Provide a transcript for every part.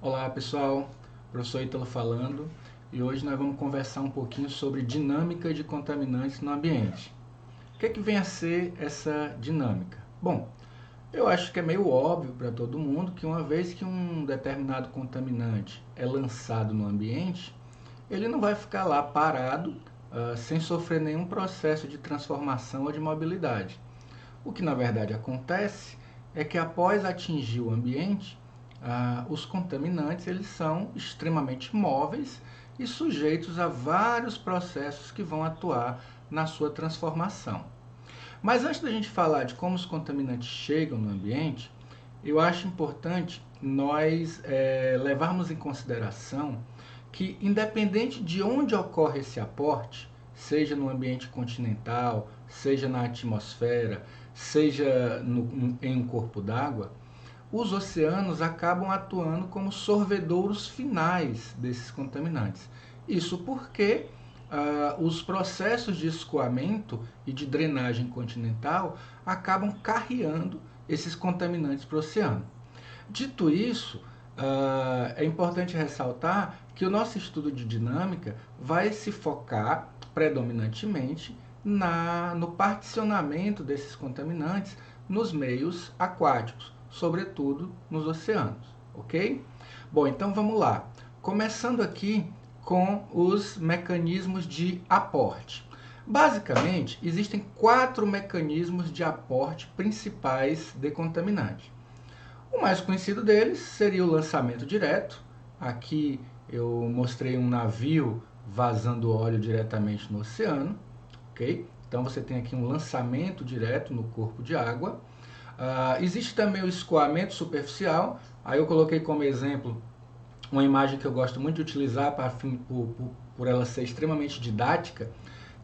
Olá pessoal, professor Ítalo falando, e hoje nós vamos conversar um pouquinho sobre dinâmica de contaminantes no ambiente. O que é que vem a ser essa dinâmica? Bom, eu acho que é meio óbvio para todo mundo que uma vez que um determinado contaminante é lançado no ambiente, ele não vai ficar lá parado, sem sofrer nenhum processo de transformação ou de mobilidade. O que na verdade acontece é que após atingir o ambiente, os contaminantes eles são extremamente móveis e sujeitos a vários processos que vão atuar na sua transformação. Mas antes da gente falar de como os contaminantes chegam no ambiente, eu acho importante nós levarmos em consideração que, independente de onde ocorre esse aporte, seja no ambiente continental, seja na atmosfera, seja em um corpo d'água, os oceanos acabam atuando como sorvedouros finais desses contaminantes. Isso porque os processos de escoamento e de drenagem continental acabam carreando esses contaminantes para o oceano. Dito isso, é importante ressaltar que o nosso estudo de dinâmica vai se focar predominantemente no particionamento desses contaminantes nos meios aquáticos, sobretudo nos oceanos, ok? Bom, então vamos lá. Começando aqui com os mecanismos de aporte. Basicamente, existem 4 mecanismos de aporte principais de contaminante. O mais conhecido deles seria o lançamento direto. Aqui eu mostrei um navio vazando óleo diretamente no oceano, ok? Então você tem aqui um lançamento direto no corpo de água. Existe também o escoamento superficial. Aí eu coloquei como exemplo uma imagem que eu gosto muito de utilizar por ela ser extremamente didática,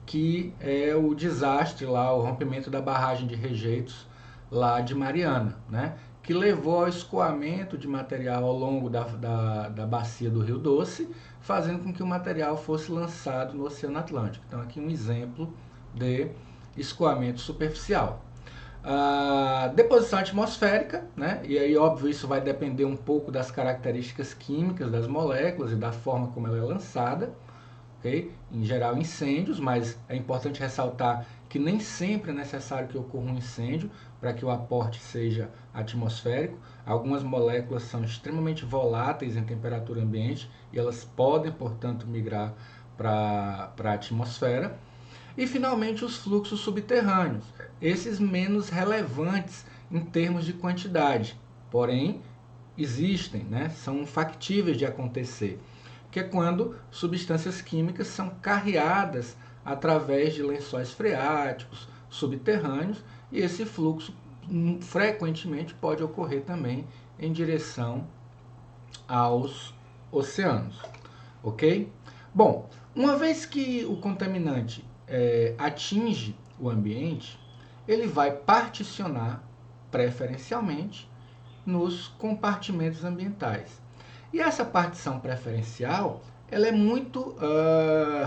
que é o desastre lá, o rompimento da barragem de rejeitos lá de Mariana, né? Que levou ao escoamento de material ao longo da bacia do Rio Doce, fazendo com que o material fosse lançado no Oceano Atlântico. Então aqui um exemplo de escoamento superficial. Deposição atmosférica, né? E aí óbvio isso vai depender um pouco das características químicas das moléculas e da forma como ela é lançada. Okay? Em geral incêndios, mas é importante ressaltar que nem sempre é necessário que ocorra um incêndio para que o aporte seja atmosférico. Algumas moléculas são extremamente voláteis em temperatura ambiente e elas podem, portanto, migrar para a atmosfera. E, finalmente, os fluxos subterrâneos, esses menos relevantes em termos de quantidade, porém existem, né? São factíveis de acontecer, que é quando substâncias químicas são carreadas através de lençóis freáticos subterrâneos e esse fluxo frequentemente pode ocorrer também em direção aos oceanos, ok? Bom, uma vez que o contaminante atinge o ambiente, ele vai particionar preferencialmente nos compartimentos ambientais. E essa partição preferencial ela é muito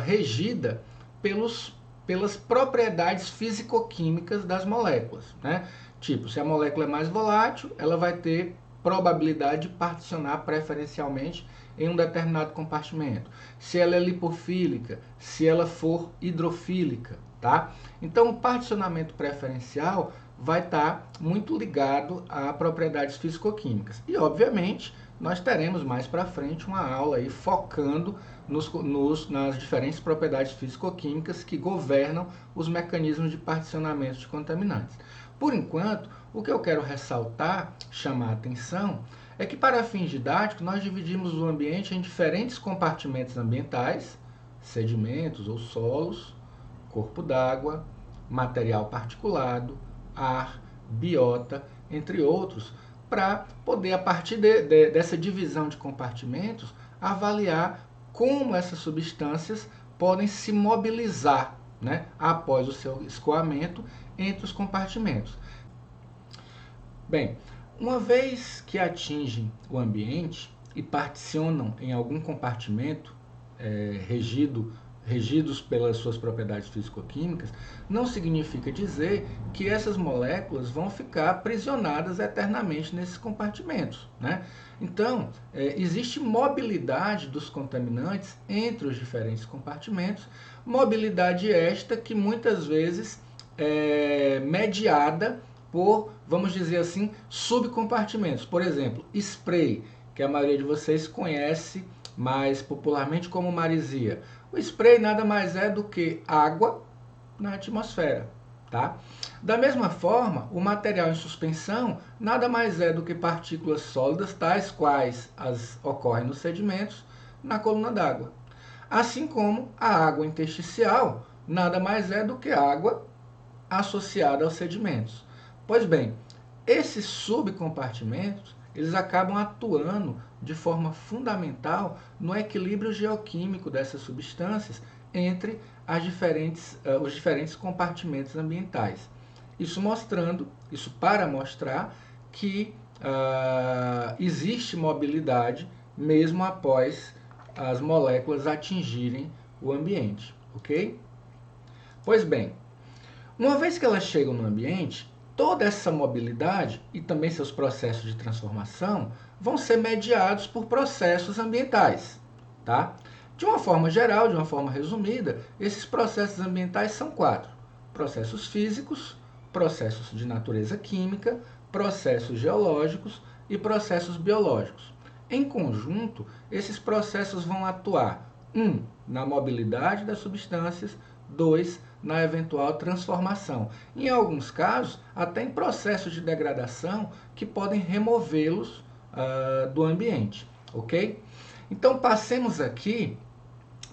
regida pelas propriedades físico-químicas das moléculas, né? Tipo, se a molécula é mais volátil, ela vai ter probabilidade de particionar preferencialmente em um determinado compartimento. Se ela é lipofílica, se ela for hidrofílica, tá? Então, o particionamento preferencial vai estar muito ligado a propriedades físico-químicas. E, obviamente, nós teremos mais para frente uma aula aí focando nas diferentes propriedades físico-químicas que governam os mecanismos de particionamento de contaminantes. Por enquanto, o que eu quero ressaltar, chamar a atenção, é que para fins didáticos nós dividimos o ambiente em diferentes compartimentos ambientais, sedimentos ou solos, corpo d'água, material particulado, ar, biota, entre outros, para poder, a partir dessa divisão de compartimentos, avaliar como essas substâncias podem se mobilizar, né, após o seu escoamento entre os compartimentos. Bem, uma vez que atingem o ambiente e particionam em algum compartimento regido regidos pelas suas propriedades físico-químicas, não significa dizer que essas moléculas vão ficar aprisionadas eternamente nesses compartimentos, né? Então, existe mobilidade dos contaminantes entre os diferentes compartimentos, mobilidade esta que muitas vezes é mediada por, vamos dizer assim, subcompartimentos. Por exemplo, spray, que a maioria de vocês conhece mais popularmente como maresia. O spray nada mais é do que água na atmosfera, tá? Da mesma forma, o material em suspensão nada mais é do que partículas sólidas, tais quais as ocorrem nos sedimentos, na coluna d'água. Assim como a água intersticial nada mais é do que água associada aos sedimentos. Pois bem, esses subcompartimentos, eles acabam atuando de forma fundamental no equilíbrio geoquímico dessas substâncias entre os diferentes compartimentos ambientais. Isso para mostrar que existe mobilidade mesmo após as moléculas atingirem o ambiente, ok? Pois bem, uma vez que elas chegam no ambiente, toda essa mobilidade e também seus processos de transformação vão ser mediados por processos ambientais, tá? De uma forma geral, de uma forma resumida, esses processos ambientais são 4: processos físicos, processos de natureza química, processos geológicos e processos biológicos. Em conjunto, esses processos vão atuar 1. Na mobilidade das substâncias, 2. Na eventual transformação. Em alguns casos, até em processos de degradação que podem removê-los do ambiente, ok? Então, passemos aqui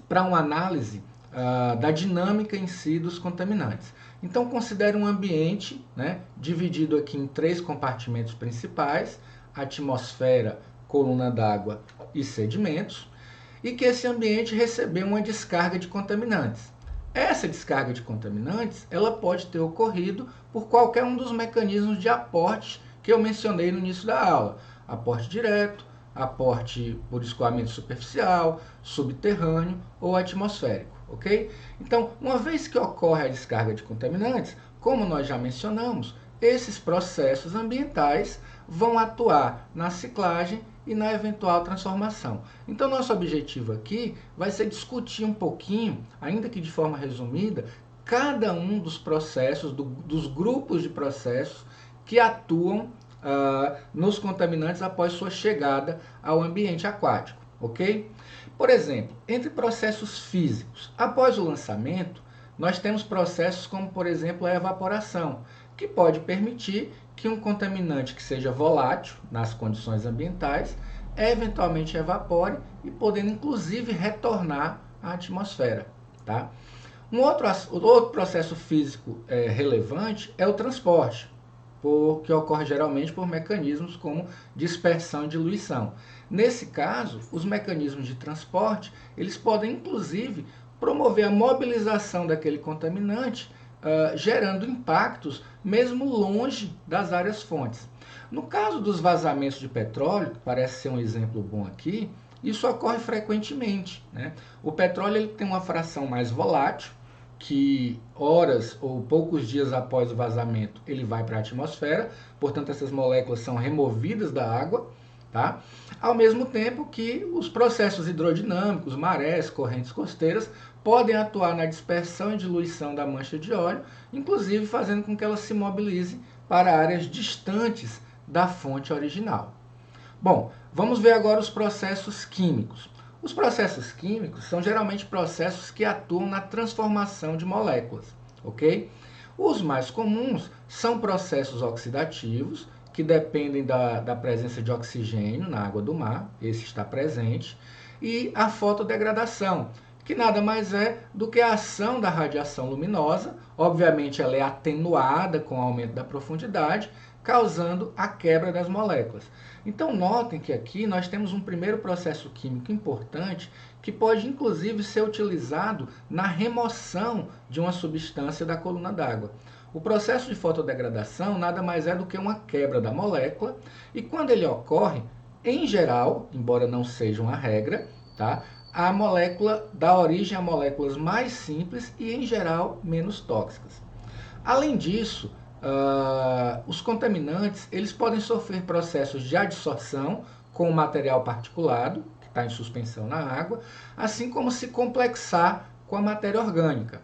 para uma análise da dinâmica em si dos contaminantes. Então, considere um ambiente, né, dividido aqui em 3 compartimentos principais: atmosfera, coluna d'água e sedimentos, e que esse ambiente recebeu uma descarga de contaminantes. Essa descarga de contaminantes, ela pode ter ocorrido por qualquer um dos mecanismos de aporte que eu mencionei no início da aula: aporte direto, aporte por escoamento superficial, subterrâneo ou atmosférico, ok? Então, uma vez que ocorre a descarga de contaminantes, como nós já mencionamos, esses processos ambientais vão atuar na ciclagem e na eventual transformação. Então, nosso objetivo aqui vai ser discutir um pouquinho, ainda que de forma resumida, cada um dos processos, dos grupos de processos que atuam nos contaminantes após sua chegada ao ambiente aquático, ok? Por exemplo, entre processos físicos, após o lançamento, nós temos processos como, por exemplo, a evaporação, que pode permitir que um contaminante que seja volátil nas condições ambientais eventualmente evapore e podendo inclusive retornar à atmosfera, tá? Outro processo físico relevante é o transporte, que ocorre geralmente por mecanismos como dispersão e diluição. Nesse caso, os mecanismos de transporte, eles podem inclusive promover a mobilização daquele contaminante, gerando impactos mesmo longe das áreas fontes. No caso dos vazamentos de petróleo, que parece ser um exemplo bom aqui, isso ocorre frequentemente, né? O petróleo ele tem uma fração mais volátil, que horas ou poucos dias após o vazamento ele vai para a atmosfera, portanto essas moléculas são removidas da água, tá? Ao mesmo tempo que os processos hidrodinâmicos, marés, correntes costeiras, podem atuar na dispersão e diluição da mancha de óleo, inclusive fazendo com que ela se mobilize para áreas distantes da fonte original. Bom, vamos ver agora os processos químicos. Os processos químicos são geralmente processos que atuam na transformação de moléculas, ok? Os mais comuns são processos oxidativos, que dependem da presença de oxigênio na água do mar, esse está presente, e a fotodegradação, que nada mais é do que a ação da radiação luminosa. Obviamente ela é atenuada com o aumento da profundidade, causando a quebra das moléculas. Então notem que aqui nós temos um primeiro processo químico importante que pode inclusive ser utilizado na remoção de uma substância da coluna d'água. O processo de fotodegradação nada mais é do que uma quebra da molécula, e quando ele ocorre, em geral, embora não seja uma regra, tá? a molécula dá origem a moléculas mais simples e, em geral, menos tóxicas. Além disso, os contaminantes eles podem sofrer processos de adsorção com o material particulado, que está em suspensão na água, assim como se complexar com a matéria orgânica.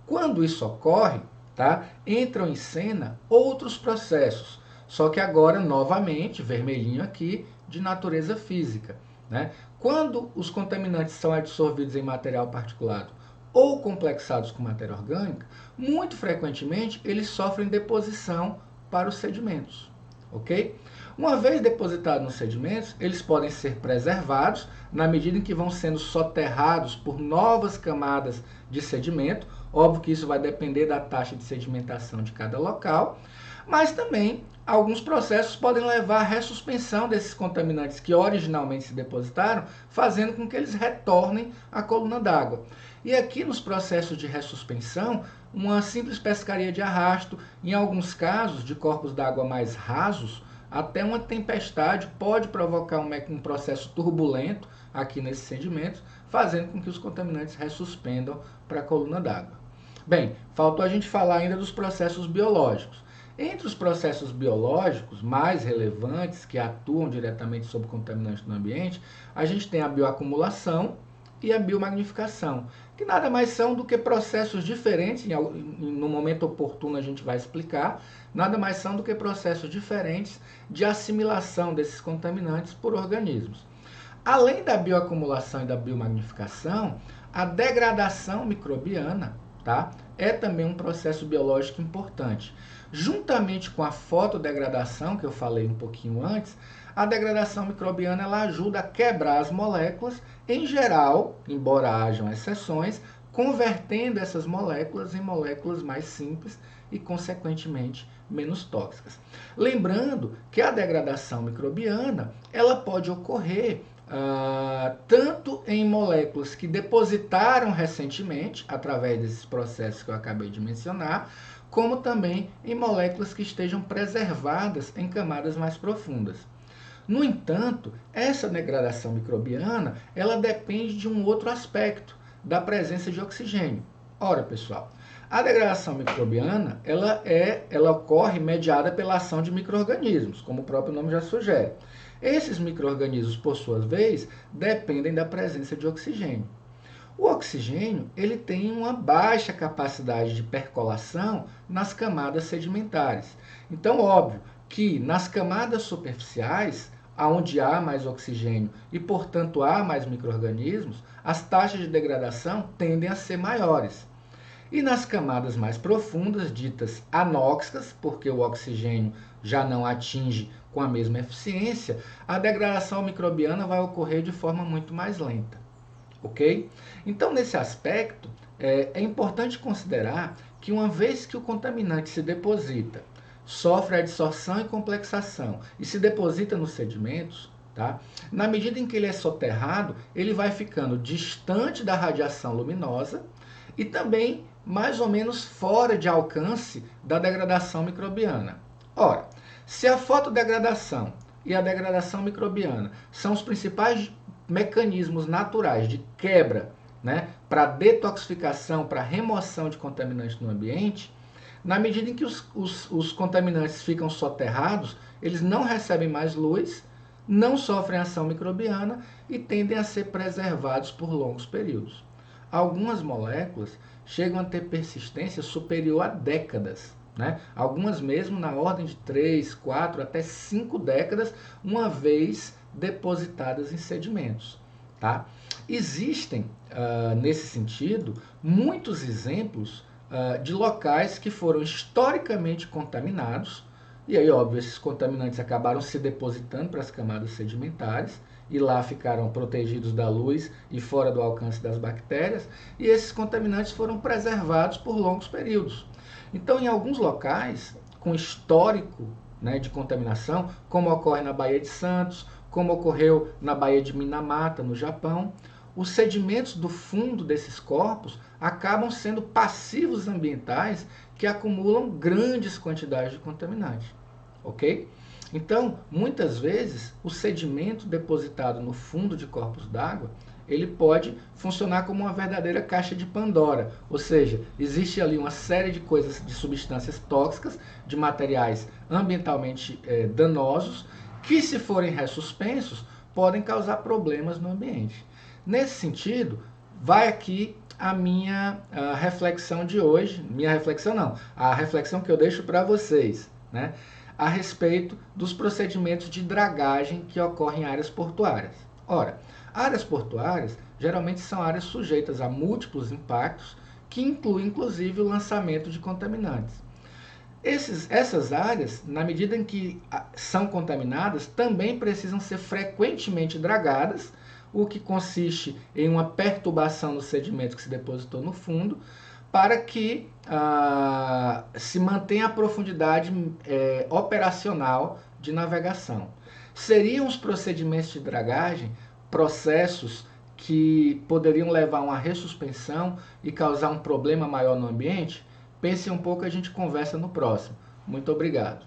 Quando isso ocorre, tá, entram em cena outros processos, só que agora, novamente, vermelhinho aqui, de natureza física. Né? Quando os contaminantes são absorvidos em material particulado ou complexados com matéria orgânica, muito frequentemente eles sofrem deposição para os sedimentos. Ok? Uma vez depositados nos sedimentos, eles podem ser preservados na medida em que vão sendo soterrados por novas camadas de sedimento. Óbvio que isso vai depender da taxa de sedimentação de cada local, mas também alguns processos podem levar à ressuspensão desses contaminantes que originalmente se depositaram, fazendo com que eles retornem à coluna d'água. E aqui nos processos de ressuspensão, uma simples pescaria de arrasto, em alguns casos de corpos d'água mais rasos, até uma tempestade pode provocar um processo turbulento aqui nesses sedimentos, fazendo com que os contaminantes ressuspendam para a coluna d'água. Bem, faltou a gente falar ainda dos processos biológicos. Entre os processos biológicos mais relevantes que atuam diretamente sobre contaminantes no ambiente, a gente tem a bioacumulação e a biomagnificação, que nada mais são do que processos diferentes, no momento oportuno a gente vai explicar, nada mais são do que processos diferentes de assimilação desses contaminantes por organismos. Além da bioacumulação e da biomagnificação, a degradação microbiana, tá, é também um processo biológico importante. Juntamente com a fotodegradação, que eu falei um pouquinho antes, a degradação microbiana ela ajuda a quebrar as moléculas, em geral, embora hajam exceções, convertendo essas moléculas em moléculas mais simples e, consequentemente, menos tóxicas. Lembrando que a degradação microbiana ela pode ocorrer tanto em moléculas que depositaram recentemente, através desses processos que eu acabei de mencionar, como também em moléculas que estejam preservadas em camadas mais profundas. No entanto, essa degradação microbiana, ela depende de um outro aspecto, da presença de oxigênio. Ora, pessoal, a degradação microbiana, ela ocorre mediada pela ação de micro-organismos, como o próprio nome já sugere. Esses micro-organismos, por sua vez, dependem da presença de oxigênio. O oxigênio ele tem uma baixa capacidade de percolação nas camadas sedimentares. Então, óbvio que nas camadas superficiais, onde há mais oxigênio e, portanto, há mais micro-organismos, as taxas de degradação tendem a ser maiores. E nas camadas mais profundas, ditas anóxicas, porque o oxigênio já não atinge com a mesma eficiência, a degradação microbiana vai ocorrer de forma muito mais lenta. Ok? Então, nesse aspecto, é importante considerar que uma vez que o contaminante se deposita, sofre adsorção e complexação e se deposita nos sedimentos, tá? Na medida em que ele é soterrado, ele vai ficando distante da radiação luminosa e também mais ou menos fora de alcance da degradação microbiana. Ora, se a fotodegradação e a degradação microbiana são os principais mecanismos naturais de quebra, né, para detoxificação, para remoção de contaminantes no ambiente, na medida em que os contaminantes ficam soterrados, eles não recebem mais luz, não sofrem ação microbiana e tendem a ser preservados por longos períodos. Algumas moléculas chegam a ter persistência superior a décadas, né? Algumas mesmo na ordem de 3, 4, até 5 décadas, uma vez depositadas em sedimentos. Tá? Existem, nesse sentido, muitos exemplos de locais que foram historicamente contaminados, e aí, óbvio, esses contaminantes acabaram se depositando para as camadas sedimentares, e lá ficaram protegidos da luz e fora do alcance das bactérias, e esses contaminantes foram preservados por longos períodos. Então, em alguns locais com histórico, né, de contaminação, como ocorre na Baía de Santos, como ocorreu na Baía de Minamata, no Japão, os sedimentos do fundo desses corpos acabam sendo passivos ambientais que acumulam grandes quantidades de contaminantes, ok? Então, muitas vezes, o sedimento depositado no fundo de corpos d'água, ele pode funcionar como uma verdadeira caixa de Pandora, ou seja, existe ali uma série de coisas, de substâncias tóxicas, de materiais ambientalmente danosos, que se forem ressuspensos, podem causar problemas no ambiente. Nesse sentido, vai aqui a minha reflexão de hoje, minha reflexão não, a reflexão que eu deixo para vocês, né, a respeito dos procedimentos de dragagem que ocorrem em áreas portuárias. Ora, áreas portuárias geralmente são áreas sujeitas a múltiplos impactos, que incluem inclusive o lançamento de contaminantes. Essas áreas, na medida em que são contaminadas, também precisam ser frequentemente dragadas, o que consiste em uma perturbação no sedimento que se depositou no fundo, para que se mantenha a profundidade operacional de navegação. Seriam os procedimentos de dragagem processos que poderiam levar a uma ressuspensão e causar um problema maior no ambiente? Pense um pouco, a gente conversa no próximo. Muito obrigado.